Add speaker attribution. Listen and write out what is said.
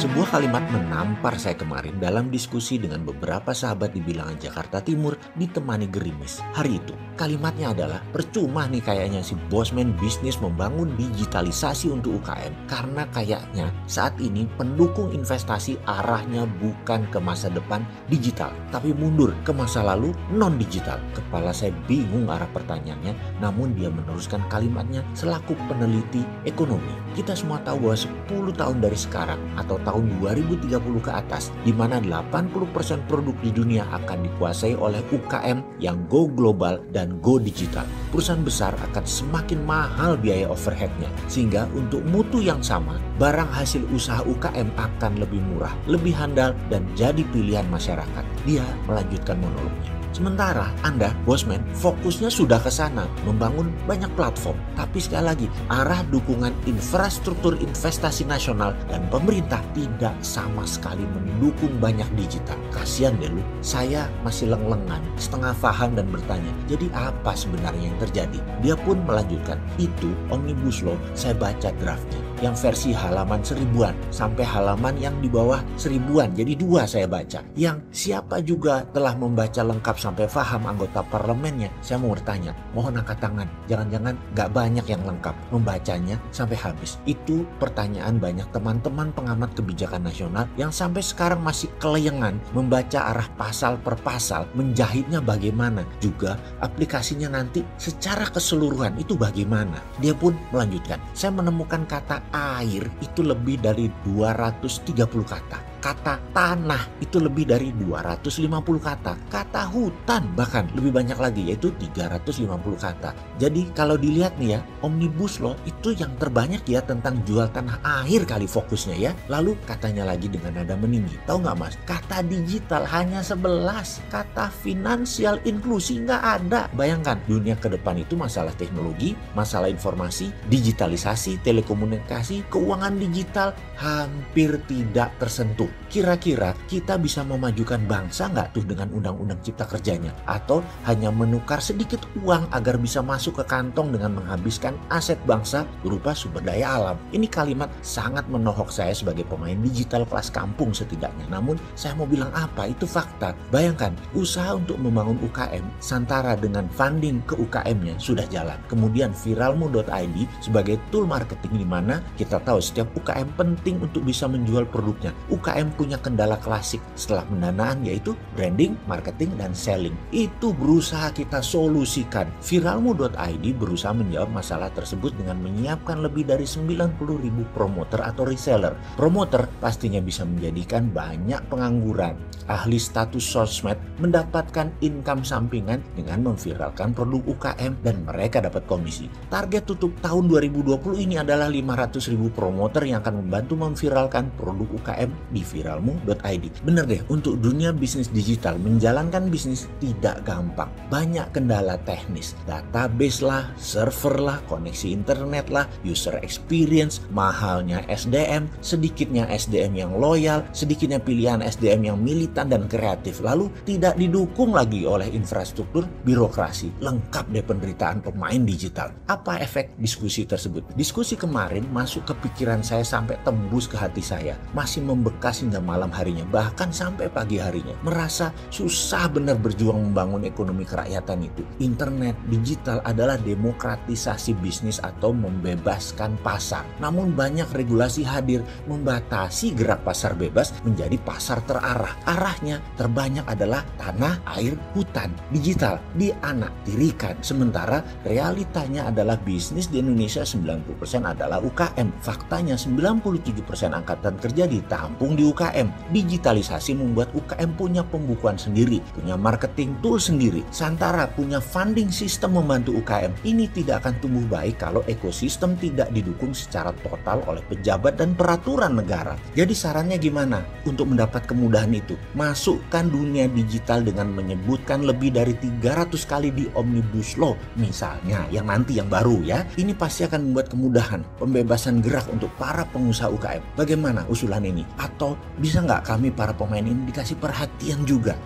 Speaker 1: Sebuah kalimat menampar saya kemarin dalam diskusi dengan beberapa sahabat di bilangan Jakarta Timur ditemani gerimis. Hari itu, kalimatnya adalah percuma nih kayaknya si bosman bisnis membangun digitalisasi untuk UKM. Karena kayaknya saat ini pendukung investasi arahnya bukan ke masa depan digital, tapi mundur ke masa lalu non-digital. Kepala saya bingung arah pertanyaannya, namun dia meneruskan kalimatnya selaku peneliti ekonomi. Kita semua tahu bahwa 10 tahun dari sekarang atau tahun 2030 ke atas, di mana 80% produk di dunia akan dikuasai oleh UKM yang go global dan go digital. Perusahaan besar akan semakin mahal biaya overheadnya, sehingga untuk mutu yang sama, barang hasil usaha UKM akan lebih murah, lebih handal, dan jadi pilihan masyarakat. Dia melanjutkan monolognya. Sementara Anda, bosman, fokusnya sudah ke sana, membangun banyak platform. Tapi sekali lagi, arah dukungan infrastruktur investasi nasional dan pemerintah tidak sama sekali mendukung banyak digital. Kasian deh lu, saya masih leng-lengan, setengah paham dan bertanya, jadi apa sebenarnya yang terjadi? Dia pun melanjutkan, itu Omnibus Law, saya baca draftnya. Yang versi halaman 1000-an sampai halaman yang di bawah 1000-an. Jadi 2 saya baca. Yang siapa juga telah membaca lengkap sampai paham anggota parlemennya. Saya mau bertanya, mohon angkat tangan. Jangan-jangan gak banyak yang lengkap membacanya sampai habis. Itu pertanyaan banyak teman-teman pengamat kebijakan nasional yang sampai sekarang masih keleyengan membaca arah pasal per pasal, menjahitnya bagaimana. Juga aplikasinya nanti secara keseluruhan itu bagaimana. Dia pun melanjutkan, saya menemukan kata air itu lebih dari 230 kata. Kata tanah itu lebih dari 250 kata. Kata hutan bahkan lebih banyak lagi, yaitu 350 kata. Jadi kalau dilihat nih ya, Omnibus Law itu yang terbanyak ya tentang jual tanah air kali fokusnya ya. Lalu katanya lagi dengan nada meninggi. Tahu nggak mas? Kata digital hanya 11. Kata finansial inklusi nggak ada. Bayangkan dunia ke depan itu masalah teknologi, masalah informasi, digitalisasi, telekomunikasi, keuangan digital hampir tidak tersentuh. Kira-kira kita bisa memajukan bangsa nggak tuh dengan undang-undang cipta kerjanya? Atau hanya menukar sedikit uang agar bisa masuk ke kantong dengan menghabiskan aset bangsa berupa sumber daya alam? Ini kalimat sangat menohok saya sebagai pemain digital kelas kampung setidaknya. Namun saya mau bilang apa? Itu fakta. Bayangkan, usaha untuk membangun UKM Santara dengan funding ke UKM-nya sudah jalan. Kemudian viralmu.id sebagai tool marketing di mana kita tahu setiap UKM penting untuk bisa menjual produknya. UKM punya kendala klasik setelah pendanaan, yaitu branding, marketing, dan selling. Itu berusaha kita solusikan. Viralmu.id berusaha menjawab masalah tersebut dengan menyiapkan lebih dari 90.000 promoter atau reseller. Promoter pastinya bisa menjadikan banyak pengangguran. Ahli status sosmed mendapatkan income sampingan dengan memviralkan produk UKM dan mereka dapat komisi. Target tutup tahun 2020 ini adalah 500.000 promoter yang akan membantu memviralkan produk UKM di viralmu.id. Bener deh, untuk dunia bisnis digital menjalankan bisnis tidak gampang. Banyak kendala teknis, database lah, server lah, koneksi internet lah, user experience, mahalnya SDM, sedikitnya SDM yang loyal, sedikitnya pilihan SDM yang militan dan kreatif. Lalu tidak didukung lagi oleh infrastruktur birokrasi. Lengkap deh penderitaan pemain digital. Apa efek diskusi tersebut? Diskusi kemarin masuk ke pikiran saya sampai tembus ke hati saya. Masih membekas hingga malam harinya, bahkan sampai pagi harinya. Merasa susah benar berjuang membangun ekonomi kerakyatan itu. Internet digital adalah demokratisasi bisnis atau membebaskan pasar. Namun banyak regulasi hadir membatasi gerak pasar bebas menjadi pasar terarah. Arahnya terbanyak adalah tanah, air, hutan, digital dianaktirikan. Sementara realitanya adalah bisnis di Indonesia 90% adalah UKM. Faktanya 97% angkatan kerja ditampung di UKM. Digitalisasi membuat UKM punya pembukuan sendiri, punya marketing tool sendiri. Santara punya funding sistem membantu UKM. Ini tidak akan tumbuh baik kalau ekosistem tidak didukung secara total oleh pejabat dan peraturan negara. Jadi sarannya gimana untuk mendapat kemudahan itu? Masukkan dunia digital dengan menyebutkan lebih dari 300 kali di Omnibus Law misalnya, yang nanti yang baru ya. Ini pasti akan membuat kemudahan, pembebasan gerak untuk para pengusaha UKM. Bagaimana usulan ini? Atau bisa nggak kami para pemain ini dikasih perhatian juga?